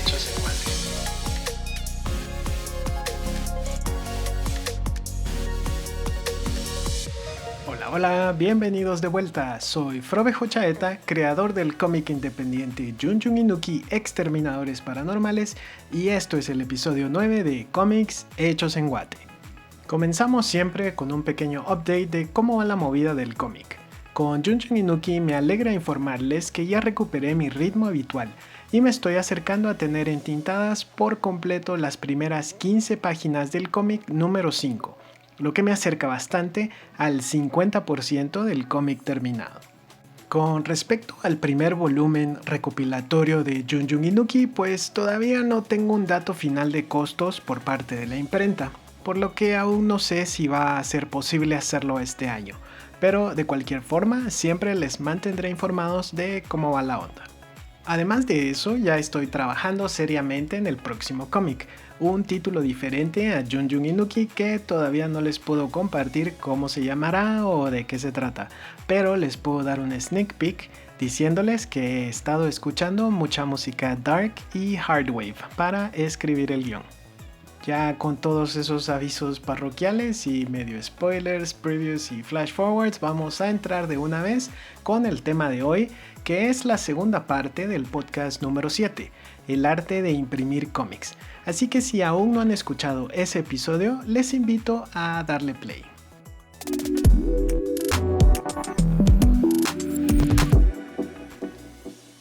hechos en Guate. Hola, bienvenidos de vuelta. Soy Frobejo Chaeta, creador del cómic independiente Junjun Inuki Exterminadores Paranormales, y esto es el episodio 9 de Cómics Hechos en Guate. Comenzamos siempre con un pequeño update de cómo va la movida del cómic. Con Junjun Inuki me alegra informarles que ya recuperé mi ritmo habitual y me estoy acercando a tener entintadas por completo las primeras 15 páginas del cómic número 5, lo que me acerca bastante al 50% del cómic terminado. Con respecto al primer volumen recopilatorio de Junjun Inuki, pues todavía no tengo un dato final de costos por parte de la imprenta, por lo que aún no sé si va a ser posible hacerlo este año, pero de cualquier forma siempre les mantendré informados de cómo va la onda. Además de eso, ya estoy trabajando seriamente en el próximo cómic, un título diferente a Junjun Inuki que todavía no les puedo compartir cómo se llamará o de qué se trata, pero les puedo dar un sneak peek diciéndoles que he estado escuchando mucha música dark y hardwave para escribir el guión. Ya con todos esos avisos parroquiales y medio spoilers, previews y flash forwards, vamos a entrar de una vez con el tema de hoy, que es la segunda parte del podcast número 7, el arte de imprimir cómics. Así que si aún no han escuchado ese episodio, les invito a darle play.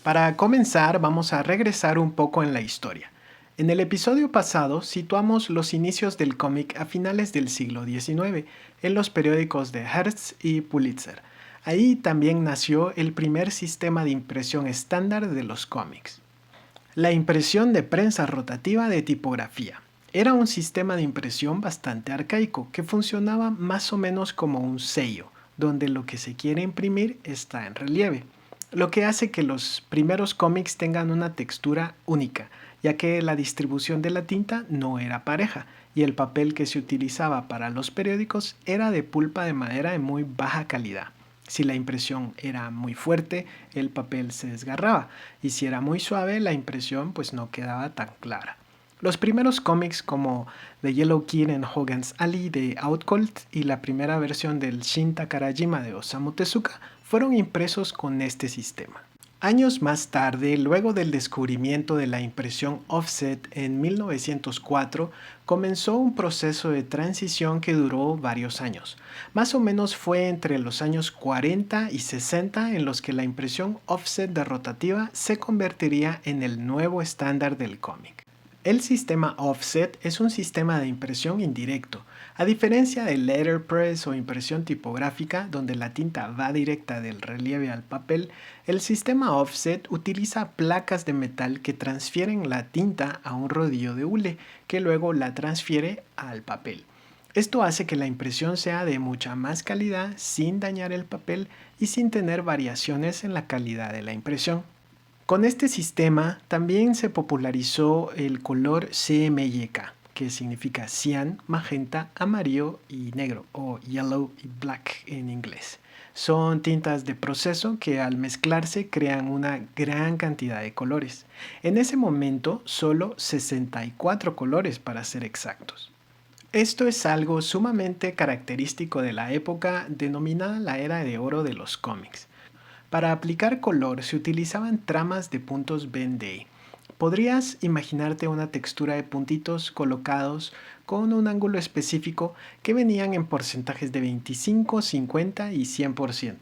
Para comenzar, vamos a regresar un poco en la historia. En el episodio pasado situamos los inicios del cómic a finales del siglo XIX en los periódicos de Hearst y Pulitzer. Ahí también nació el primer sistema de impresión estándar de los cómics. La impresión de prensa rotativa de tipografía. Era un sistema de impresión bastante arcaico que funcionaba más o menos como un sello, donde lo que se quiere imprimir está en relieve, lo que hace que los primeros cómics tengan una textura única, ya que la distribución de la tinta no era pareja y el papel que se utilizaba para los periódicos era de pulpa de madera de muy baja calidad. Si la impresión era muy fuerte, el papel se desgarraba, y si era muy suave, la impresión pues no quedaba tan clara. Los primeros cómics como The Yellow Kid en Hogan's Alley de Outcult y la primera versión del Shin Takarajima de Osamu Tezuka fueron impresos con este sistema. Años más tarde, luego del descubrimiento de la impresión offset en 1904, comenzó un proceso de transición que duró varios años. Más o menos fue entre los años 40 y 60 en los que la impresión offset de rotativa se convertiría en el nuevo estándar del cómic. El sistema offset es un sistema de impresión indirecto. A diferencia de letterpress o impresión tipográfica, donde la tinta va directa del relieve al papel, el sistema offset utiliza placas de metal que transfieren la tinta a un rodillo de hule, que luego la transfiere al papel. Esto hace que la impresión sea de mucha más calidad sin dañar el papel y sin tener variaciones en la calidad de la impresión. Con este sistema también se popularizó el color CMYK, que significa cian, magenta, amarillo y negro, o yellow y black en inglés. Son tintas de proceso que al mezclarse crean una gran cantidad de colores. En ese momento solo 64 colores para ser exactos. Esto es algo sumamente característico de la época denominada la era de oro de los cómics. Para aplicar color se utilizaban tramas de puntos Ben-Day. Podrías imaginarte una textura de puntitos colocados con un ángulo específico que venían en porcentajes de 25, 50 y 100%.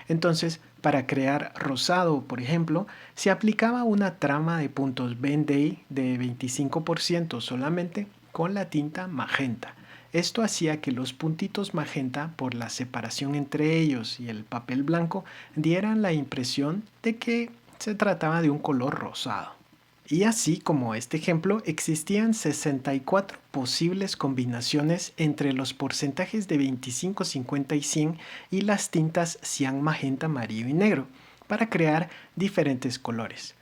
Entonces, para crear rosado, por ejemplo, se aplicaba una trama de puntos Ben-Day de 25% solamente con la tinta magenta. Esto hacía que los puntitos magenta, por la separación entre ellos y el papel blanco, dieran la impresión de que se trataba de un color rosado. Y así como este ejemplo, existían 64 posibles combinaciones entre los porcentajes de 25, 50 y 100 y las tintas cian, magenta, amarillo y negro para crear diferentes colores.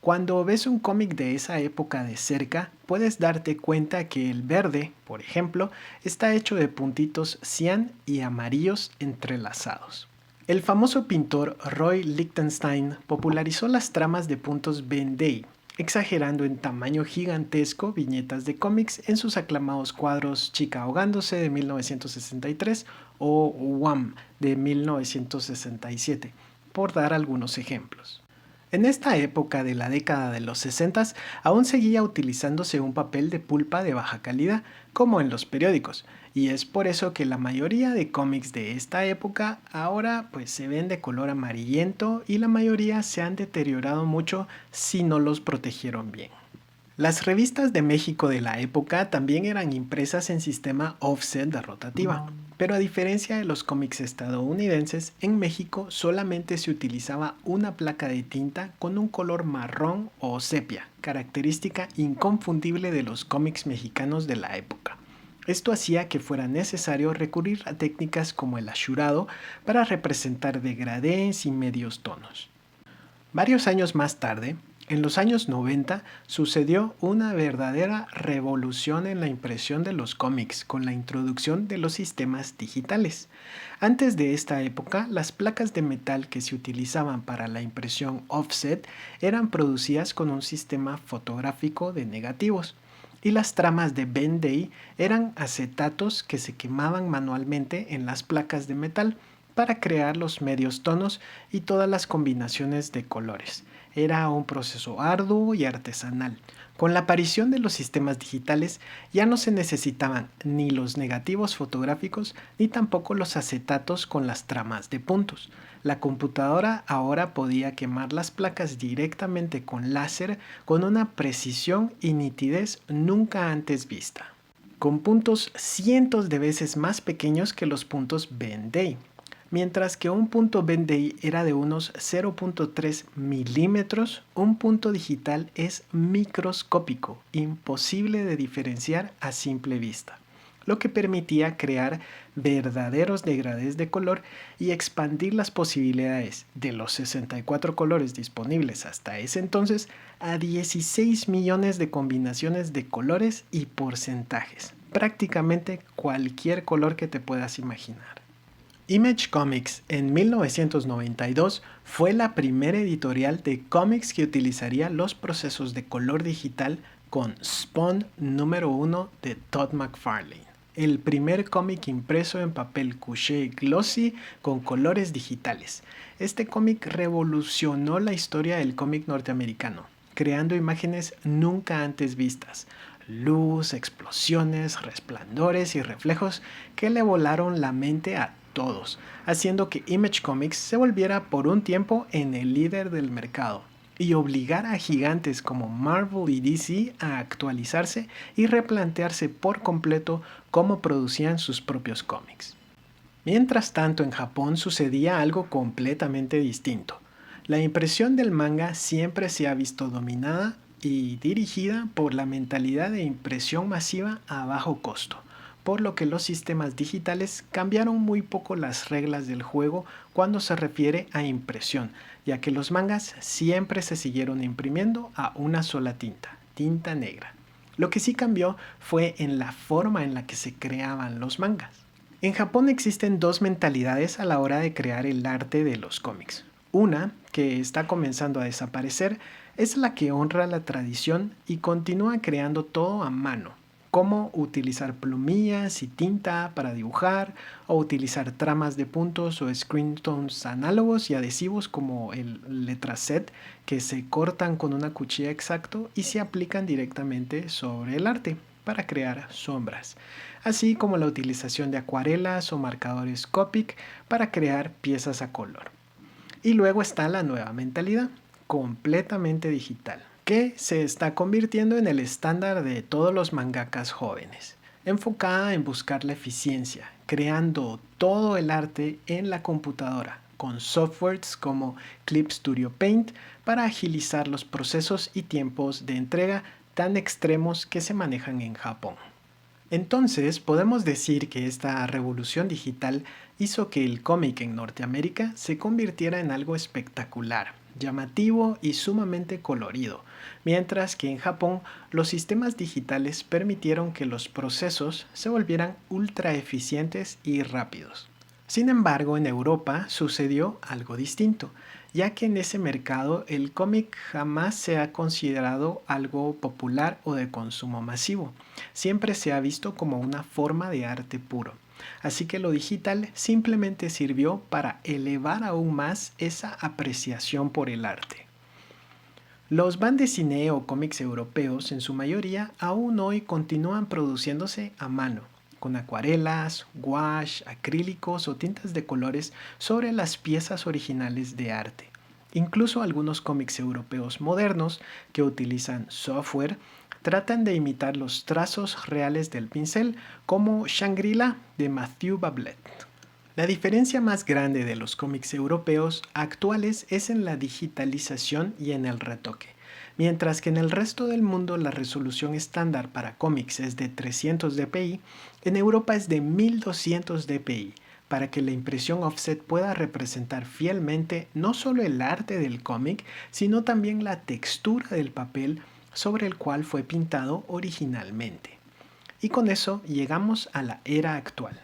Cuando ves un cómic de esa época de cerca, puedes darte cuenta que el verde, por ejemplo, está hecho de puntitos cian y amarillos entrelazados. El famoso pintor Roy Lichtenstein popularizó las tramas de puntos Ben-Day exagerando en tamaño gigantesco viñetas de cómics en sus aclamados cuadros Chica ahogándose de 1963 o Wham de 1967, por dar algunos ejemplos. En esta época de la década de los 60 aún seguía utilizándose un papel de pulpa de baja calidad, como en los periódicos, y es por eso que la mayoría de cómics de esta época ahora pues se ven de color amarillento y la mayoría se han deteriorado mucho si no los protegieron bien. Las revistas de México de la época también eran impresas en sistema offset de rotativa, pero a diferencia de los cómics estadounidenses, en México solamente se utilizaba una placa de tinta con un color marrón o sepia, característica inconfundible de los cómics mexicanos de la época. Esto hacía que fuera necesario recurrir a técnicas como el asurado para representar degradés y medios tonos. Varios años más tarde, en los años 90, sucedió una verdadera revolución en la impresión de los cómics con la introducción de los sistemas digitales. Antes de esta época, las placas de metal que se utilizaban para la impresión offset eran producidas con un sistema fotográfico de negativos, y las tramas de Ben-Day eran acetatos que se quemaban manualmente en las placas de metal para crear los medios tonos y todas las combinaciones de colores. Era un proceso arduo y artesanal. Con la aparición de los sistemas digitales ya no se necesitaban ni los negativos fotográficos ni tampoco los acetatos con las tramas de puntos. La computadora ahora podía quemar las placas directamente con láser con una precisión y nitidez nunca antes vista, con puntos cientos de veces más pequeños que los puntos Ben-Day. Mientras que un punto Ben-Day era de unos 0.3 milímetros, un punto digital es microscópico, imposible de diferenciar a simple vista, lo que permitía crear verdaderos degradés de color y expandir las posibilidades de los 64 colores disponibles hasta ese entonces a 16 millones de combinaciones de colores y porcentajes, prácticamente cualquier color que te puedas imaginar. Image Comics en 1992 fue la primera editorial de cómics que utilizaría los procesos de color digital con Spawn número 1 de Todd McFarlane, el primer cómic impreso en papel couché glossy con colores digitales. Este cómic revolucionó la historia del cómic norteamericano, creando imágenes nunca antes vistas, luz, explosiones, resplandores y reflejos que le volaron la mente a todos, haciendo que Image Comics se volviera por un tiempo en el líder del mercado y obligara a gigantes como Marvel y DC a actualizarse y replantearse por completo cómo producían sus propios cómics. Mientras tanto, en Japón sucedía algo completamente distinto. La impresión del manga siempre se ha visto dominada y dirigida por la mentalidad de impresión masiva a bajo costo, por lo que los sistemas digitales cambiaron muy poco las reglas del juego cuando se refiere a impresión, ya que los mangas siempre se siguieron imprimiendo a una sola tinta, tinta negra. Lo que sí cambió fue en la forma en la que se creaban los mangas. En Japón existen dos mentalidades a la hora de crear el arte de los cómics. Una, que está comenzando a desaparecer, es la que honra la tradición y continúa creando todo a mano, como utilizar plumillas y tinta para dibujar, o utilizar tramas de puntos o screen tones análogos y adhesivos como el letraset que se cortan con una cuchilla exacto y se aplican directamente sobre el arte para crear sombras, así como la utilización de acuarelas o marcadores Copic para crear piezas a color. Y luego está la nueva mentalidad, completamente digital, que se está convirtiendo en el estándar de todos los mangakas jóvenes, enfocada en buscar la eficiencia, creando todo el arte en la computadora, con softwares como Clip Studio Paint para agilizar los procesos y tiempos de entrega tan extremos que se manejan en Japón. Entonces, podemos decir que esta revolución digital hizo que el cómic en Norteamérica se convirtiera en algo espectacular, llamativo y sumamente colorido, mientras que en Japón los sistemas digitales permitieron que los procesos se volvieran ultra eficientes y rápidos. Sin embargo, en Europa sucedió algo distinto, ya que en ese mercado el cómic jamás se ha considerado algo popular o de consumo masivo. Siempre se ha visto como una forma de arte puro. Así que lo digital simplemente sirvió para elevar aún más esa apreciación por el arte. Los bandes cine o cómics europeos en su mayoría aún hoy continúan produciéndose a mano, con acuarelas, gouache, acrílicos o tintas de colores sobre las piezas originales de arte. Incluso algunos cómics europeos modernos que utilizan software tratan de imitar los trazos reales del pincel, como Shangri-La de Matthew Bablet. La diferencia más grande de los cómics europeos actuales es en la digitalización y en el retoque. Mientras que en el resto del mundo la resolución estándar para cómics es de 300 dpi, en Europa es de 1200 dpi, para que la impresión offset pueda representar fielmente no solo el arte del cómic, sino también la textura del papel sobre el cual fue pintado originalmente. Y con eso llegamos a la era actual.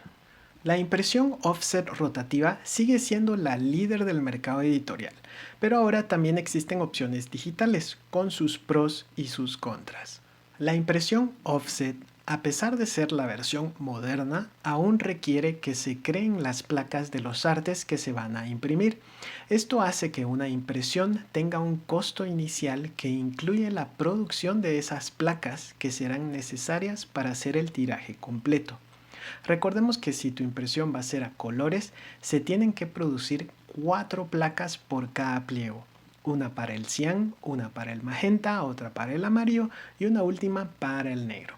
La impresión offset rotativa sigue siendo la líder del mercado editorial, pero ahora también existen opciones digitales con sus pros y sus contras. La impresión offset, a pesar de ser la versión moderna, aún requiere que se creen las placas de los artes que se van a imprimir. Esto hace que una impresión tenga un costo inicial que incluye la producción de esas placas que serán necesarias para hacer el tiraje completo. Recordemos que si tu impresión va a ser a colores, se tienen que producir 4 placas por cada pliego. Una para el cian, una para el magenta, otra para el amarillo y una última para el negro.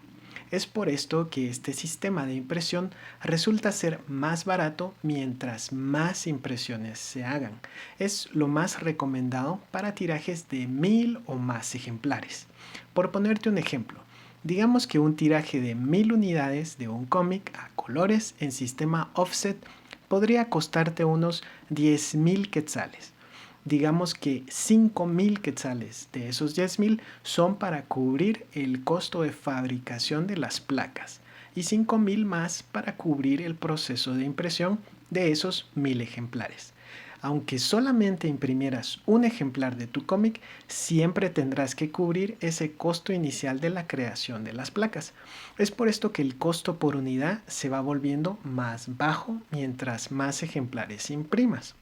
Es por esto que este sistema de impresión resulta ser más barato mientras más impresiones se hagan. Es lo más recomendado para tirajes de 1000 o más ejemplares. Por ponerte un ejemplo, digamos que un tiraje de 1000 unidades de un cómic a colores en sistema offset podría costarte unos 10.000 quetzales. Digamos que 5.000 quetzales de esos 10.000 son para cubrir el costo de fabricación de las placas y 5.000 más para cubrir el proceso de impresión de esos 1000 ejemplares. Aunque solamente imprimieras un ejemplar de tu cómic, siempre tendrás que cubrir ese costo inicial de la creación de las placas. Es por esto que el costo por unidad se va volviendo más bajo mientras más ejemplares imprimas.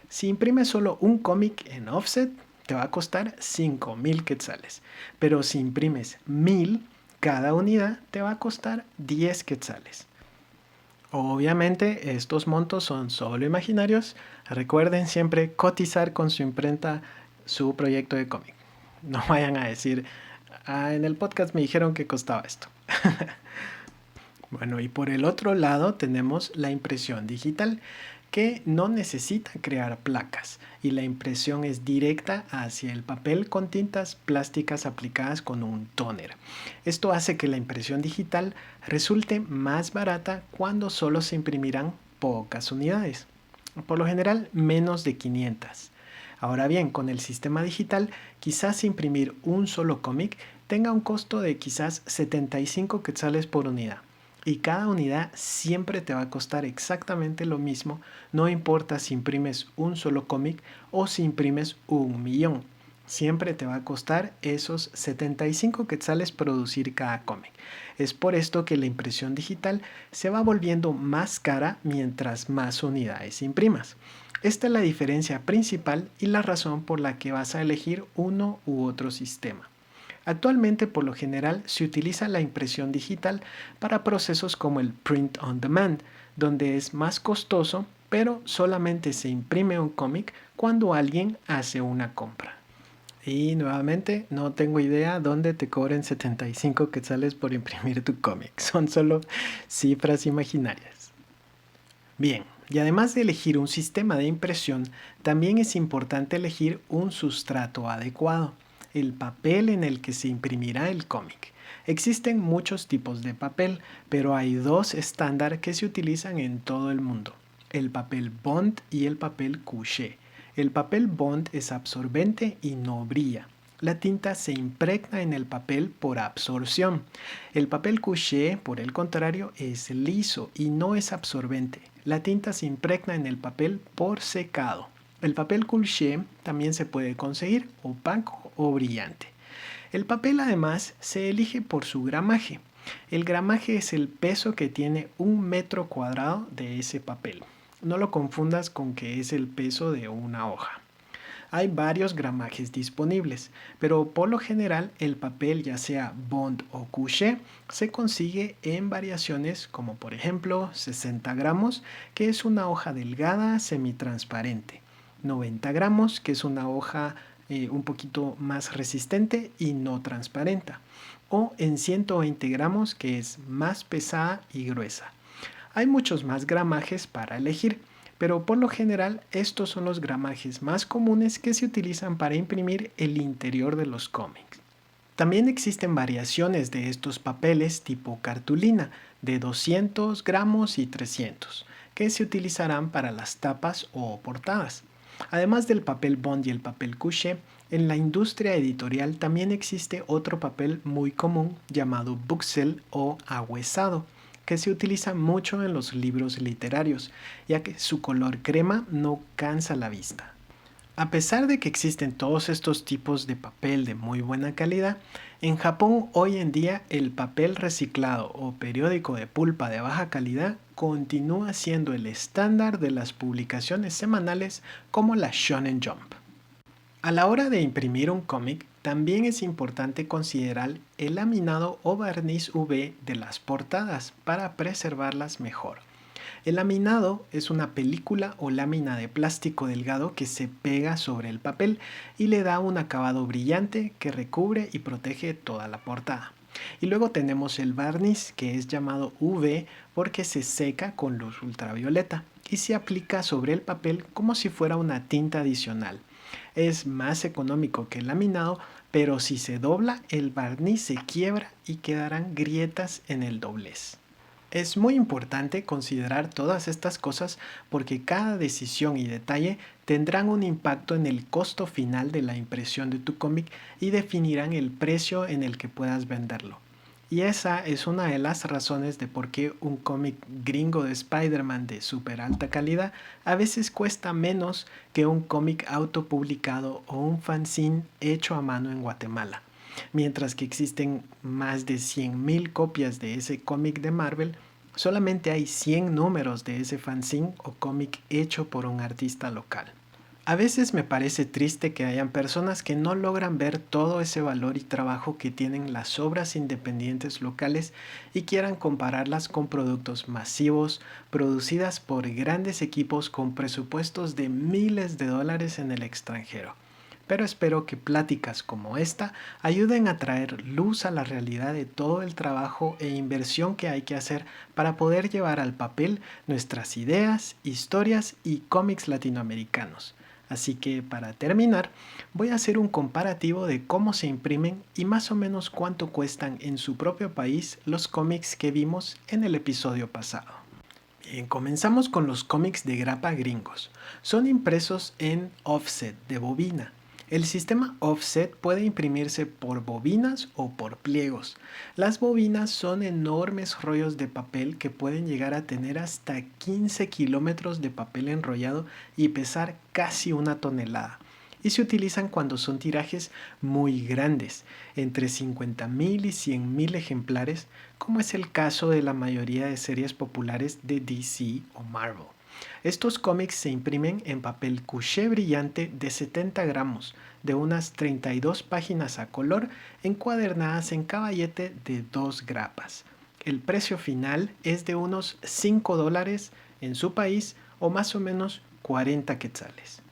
Si imprimes solo un cómic en offset, te va a costar 5.000 quetzales. Pero si imprimes 1000, cada unidad te va a costar 10 quetzales. Obviamente estos montos son solo imaginarios. Recuerden siempre cotizar con su imprenta su proyecto de cómic. No vayan a decir, en el podcast me dijeron que costaba esto. Bueno, y por el otro lado tenemos la impresión digital, que no necesita crear placas y la impresión es directa hacia el papel con tintas plásticas aplicadas con un tóner. Esto hace que la impresión digital resulte más barata cuando solo se imprimirán pocas unidades, por lo general menos de 500. Ahora bien, con el sistema digital, quizás imprimir un solo cómic tenga un costo de quizás 75 quetzales por unidad. Y cada unidad siempre te va a costar exactamente lo mismo, no importa si imprimes un solo cómic o si imprimes 1.000.000. Siempre te va a costar esos 75 quetzales producir cada cómic. Es por esto que la impresión digital se va volviendo más cara mientras más unidades imprimas. Esta es la diferencia principal y la razón por la que vas a elegir uno u otro sistema. Actualmente, por lo general, se utiliza la impresión digital para procesos como el print on demand, donde es más costoso, pero solamente se imprime un cómic cuando alguien hace una compra. Y nuevamente, no tengo idea dónde te cobren 75 quetzales por imprimir tu cómic. Son solo cifras imaginarias. Bien, y además de elegir un sistema de impresión, también es importante elegir un sustrato adecuado, el papel en el que se imprimirá el cómic. Existen muchos tipos de papel, pero hay dos estándar que se utilizan en todo el mundo: el papel bond y el papel couché. El papel bond es absorbente y no brilla. La tinta se impregna en el papel por absorción. El papel couché, por el contrario, es liso y no es absorbente. La tinta se impregna en el papel por secado. El papel couché también se puede conseguir opaco o brillante. El papel además se elige por su gramaje. El gramaje es el peso que tiene un metro cuadrado de ese papel. No lo confundas con que es el peso de una hoja. Hay varios gramajes disponibles, pero por lo general el papel, ya sea bond o couché, se consigue en variaciones como por ejemplo 60 gramos, que es una hoja delgada semitransparente, 90 gramos, que es una hoja un poquito más resistente y no transparente, o en 120 gramos, que es más pesada y gruesa. Hay muchos más gramajes para elegir, pero por lo general estos son los gramajes más comunes que se utilizan para imprimir el interior de los cómics. También existen variaciones de estos papeles tipo cartulina de 200 gramos y 300, que se utilizarán para las tapas o portadas. Además del papel bond y el papel couché, en la industria editorial también existe otro papel muy común llamado buxel o ahuesado, que se utiliza mucho en los libros literarios, ya que su color crema no cansa la vista. A pesar de que existen todos estos tipos de papel de muy buena calidad, en Japón hoy en día el papel reciclado o periódico de pulpa de baja calidad continúa siendo el estándar de las publicaciones semanales como la Shonen Jump. A la hora de imprimir un cómic, también es importante considerar el laminado o barniz UV de las portadas para preservarlas mejor. El laminado es una película o lámina de plástico delgado que se pega sobre el papel y le da un acabado brillante que recubre y protege toda la portada. Y luego tenemos el barniz, que es llamado UV porque se seca con luz ultravioleta y se aplica sobre el papel como si fuera una tinta adicional. Es más económico que el laminado, pero si se dobla, el barniz se quiebra y quedarán grietas en el doblez. Es muy importante considerar todas estas cosas porque cada decisión y detalle tendrán un impacto en el costo final de la impresión de tu cómic y definirán el precio en el que puedas venderlo. Y esa es una de las razones de por qué un cómic gringo de Spider-Man de súper alta calidad a veces cuesta menos que un cómic autopublicado o un fanzine hecho a mano en Guatemala. Mientras que existen más de 100.000 copias de ese cómic de Marvel, solamente hay 100 números de ese fanzine o cómic hecho por un artista local. A veces me parece triste que hayan personas que no logran ver todo ese valor y trabajo que tienen las obras independientes locales y quieran compararlas con productos masivos producidas por grandes equipos con presupuestos de miles de dólares en el extranjero. Pero espero que pláticas como esta ayuden a traer luz a la realidad de todo el trabajo e inversión que hay que hacer para poder llevar al papel nuestras ideas, historias y cómics latinoamericanos. Así que para terminar, voy a hacer un comparativo de cómo se imprimen y más o menos cuánto cuestan en su propio país los cómics que vimos en el episodio pasado. Bien, comenzamos con los cómics de grapa gringos. Son impresos en offset de bobina. El sistema offset puede imprimirse por bobinas o por pliegos. Las bobinas son enormes rollos de papel que pueden llegar a tener hasta 15 kilómetros de papel enrollado y pesar casi una tonelada. Y se utilizan cuando son tirajes muy grandes, entre 50.000 y 100.000 ejemplares, como es el caso de la mayoría de series populares de DC o Marvel. Estos cómics se imprimen en papel couché brillante de 70 gramos, de unas 32 páginas a color, encuadernadas en caballete de 2 grapas. El precio final es de unos $5 en su país o más o menos 40 quetzales.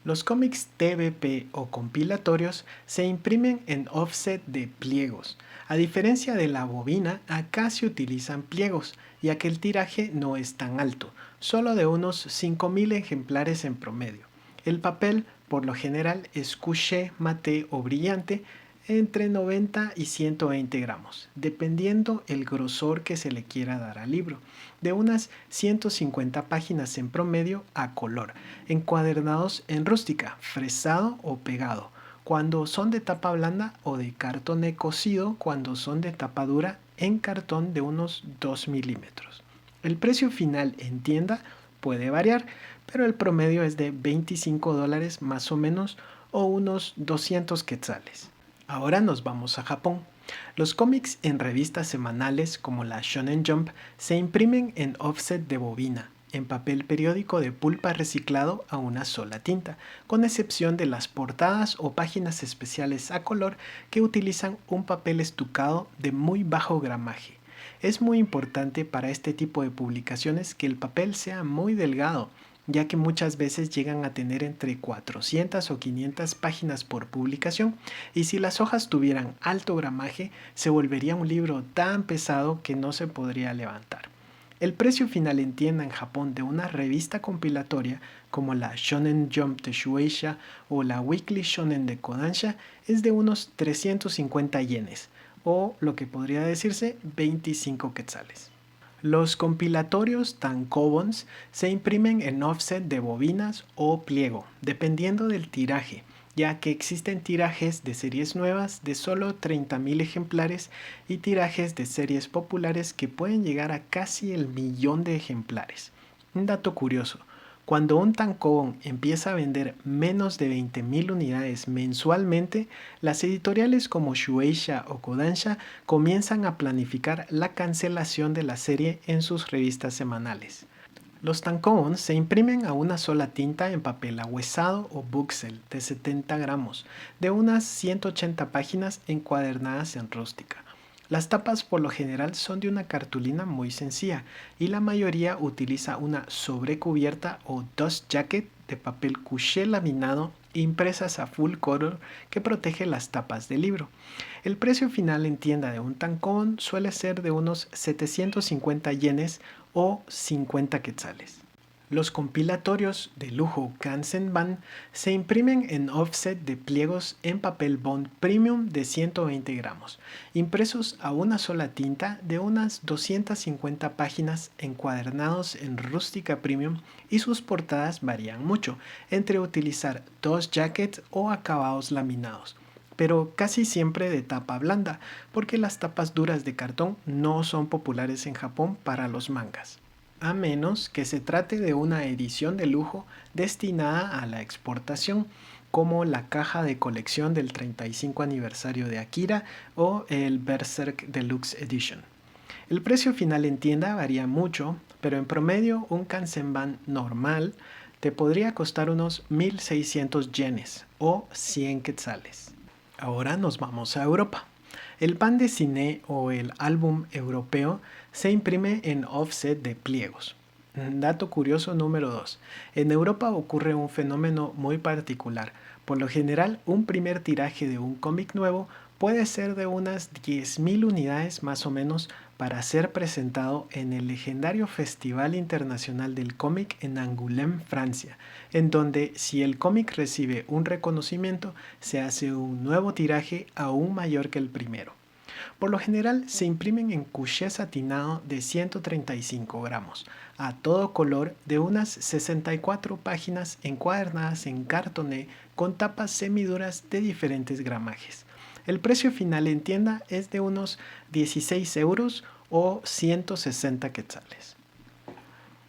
Los cómics TVP o compilatorios se imprimen en offset de pliegos. A diferencia de la bobina, acá se utilizan pliegos, ya que el tiraje no es tan alto, solo de unos 5.000 ejemplares en promedio. El papel, por lo general, es couché, maté o brillante, entre 90 y 120 gramos, dependiendo el grosor que se le quiera dar al libro, de unas 150 páginas en promedio a color, encuadernados en rústica, fresado o pegado, cuando son de tapa blanda, o de cartón cosido cuando son de tapa dura, en cartón de unos 2 milímetros. El precio final en tienda puede variar, pero el promedio es de $25 más o menos o unos 200 quetzales. Ahora nos vamos a Japón. Los cómics en revistas semanales como la Shonen Jump se imprimen en offset de bobina, en papel periódico de pulpa reciclado a una sola tinta, con excepción de las portadas o páginas especiales a color que utilizan un papel estucado de muy bajo gramaje. Es muy importante para este tipo de publicaciones que el papel sea muy delgado, ya que muchas veces llegan a tener entre 400 o 500 páginas por publicación, y si las hojas tuvieran alto gramaje, se volvería un libro tan pesado que no se podría levantar. El precio final en tienda en Japón de una revista compilatoria como la Shonen Jump de Shueisha o la Weekly Shonen de Kodansha es de unos 350 yenes, o lo que podría decirse 25 quetzales. Los compilatorios tankobons se imprimen en offset de bobinas o pliego, dependiendo del tiraje, ya que existen tirajes de series nuevas de solo 30.000 ejemplares y tirajes de series populares que pueden llegar a casi el millón de ejemplares. Un dato curioso: cuando un tankobon empieza a vender menos de 20.000 unidades mensualmente, las editoriales como Shueisha o Kodansha comienzan a planificar la cancelación de la serie en sus revistas semanales. Los tankobons se imprimen a una sola tinta en papel ahuesado o buxel de 70 gramos, de unas 180 páginas encuadernadas en rústica. Las tapas por lo general son de una cartulina muy sencilla y la mayoría utiliza una sobrecubierta o dust jacket de papel couché laminado impresas a full color que protege las tapas del libro. El precio final en tienda de un tankobon suele ser de unos 750 yenes o 50 quetzales. Los compilatorios de lujo Kansenban se imprimen en offset de pliegos en papel bond premium de 120 gramos, impresos a una sola tinta de unas 250 páginas encuadernados en rústica premium, y sus portadas varían mucho entre utilizar dust jackets o acabados laminados, pero casi siempre de tapa blanda, porque las tapas duras de cartón no son populares en Japón para los mangas, a menos que se trate de una edición de lujo destinada a la exportación, como la caja de colección del 35 aniversario de Akira o el Berserk Deluxe Edition. El precio final en tienda varía mucho, pero en promedio un Kansenban normal te podría costar unos 1.600 yenes o 100 quetzales. Ahora nos vamos a Europa. El pan de cine o el álbum europeo se imprime en offset de pliegos. Dato curioso número 2. En Europa ocurre un fenómeno muy particular. Por lo general, un primer tiraje de un cómic nuevo puede ser de unas 10.000 unidades más o menos para ser presentado en el legendario Festival Internacional del Cómic en Angoulême, Francia, en donde si el cómic recibe un reconocimiento, se hace un nuevo tiraje aún mayor que el primero. Por lo general se imprimen en couché satinado de 135 gramos, a todo color de unas 64 páginas encuadernadas en cartoné con tapas semiduras de diferentes gramajes. El precio final en tienda es de unos 16 euros o 160 quetzales.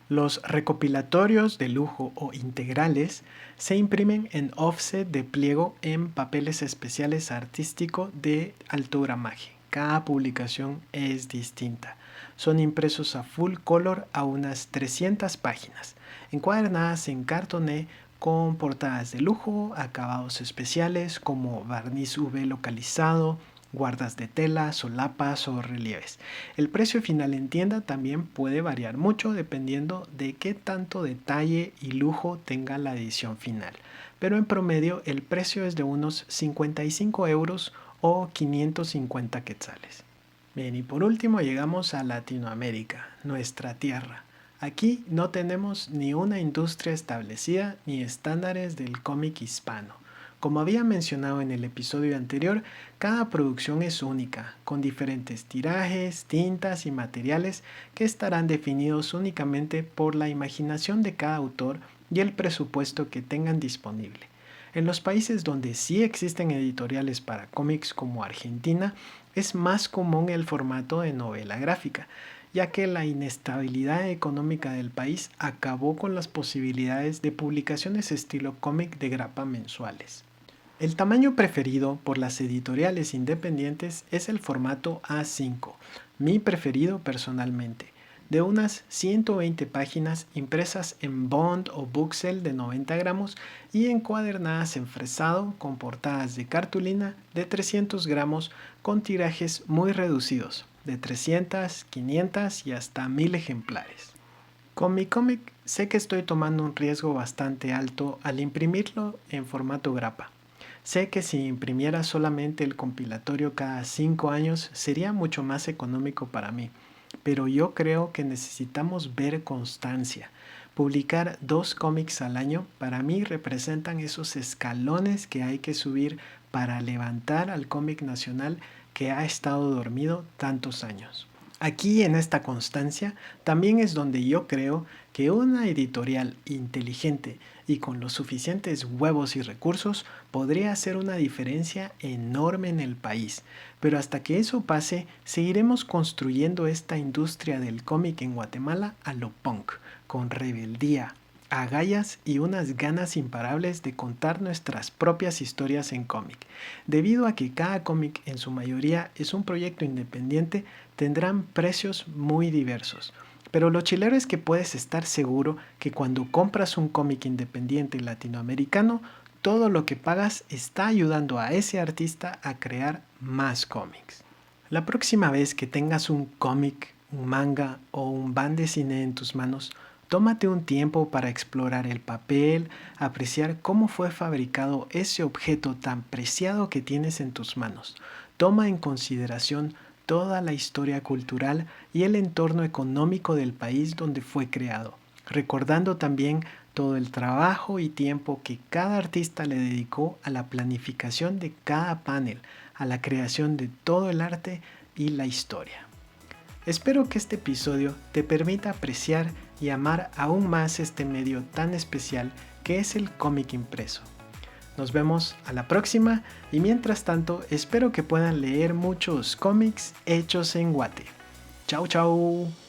Los recopilatorios de lujo o integrales se imprimen en offset de pliego en papeles especiales artístico de alto gramaje. Cada publicación es distinta. Son impresos a full color a unas 300 páginas, encuadernadas en cartoné con portadas de lujo, acabados especiales como barniz UV localizado, guardas de tela, solapas o relieves. El precio final en tienda también puede variar mucho dependiendo de qué tanto detalle y lujo tenga la edición final, pero en promedio el precio es de unos 55 euros o 550 quetzales. Bien, y por último llegamos a Latinoamérica, nuestra tierra. Aquí no tenemos ni una industria establecida ni estándares del cómic hispano. Como había mencionado en el episodio anterior, cada producción es única, con diferentes tirajes, tintas y materiales que estarán definidos únicamente por la imaginación de cada autor y el presupuesto que tengan disponible. En los países donde sí existen editoriales para cómics como Argentina, es más común el formato de novela gráfica, ya que la inestabilidad económica del país acabó con las posibilidades de publicaciones estilo cómic de grapa mensuales. El tamaño preferido por las editoriales independientes es el formato A5, mi preferido personalmente, de unas 120 páginas impresas en bond o buxel de 90 gramos y encuadernadas en fresado con portadas de cartulina de 300 gramos con tirajes muy reducidos, de 300, 500 y hasta 1000 ejemplares. Con mi cómic sé que estoy tomando un riesgo bastante alto al imprimirlo en formato grapa. Sé que si imprimiera solamente el compilatorio cada 5 años sería mucho más económico para mí, pero yo creo que necesitamos ver constancia. Publicar 2 cómics al año para mí representan esos escalones que hay que subir para levantar al cómic nacional que ha estado dormido tantos años. Aquí en esta constancia también es donde yo creo que una editorial inteligente y con los suficientes huevos y recursos podría hacer una diferencia enorme en el país. Pero hasta que eso pase, seguiremos construyendo esta industria del cómic en Guatemala a lo punk, con rebeldía, agallas y unas ganas imparables de contar nuestras propias historias en cómic. Debido a que cada cómic en su mayoría es un proyecto independiente, tendrán precios muy diversos. Pero lo chilero es que puedes estar seguro que cuando compras un cómic independiente latinoamericano, todo lo que pagas está ayudando a ese artista a crear más cómics. La próxima vez que tengas un cómic, un manga o un van de cine en tus manos, tómate un tiempo para explorar el papel, apreciar cómo fue fabricado ese objeto tan preciado que tienes en tus manos. Toma en consideración toda la historia cultural y el entorno económico del país donde fue creado, recordando también todo el trabajo y tiempo que cada artista le dedicó a la planificación de cada panel, a la creación de todo el arte y la historia. Espero que este episodio te permita apreciar y amar aún más este medio tan especial que es el cómic impreso. Nos vemos a la próxima y mientras tanto espero que puedan leer muchos cómics hechos en Guate. Chao, chao.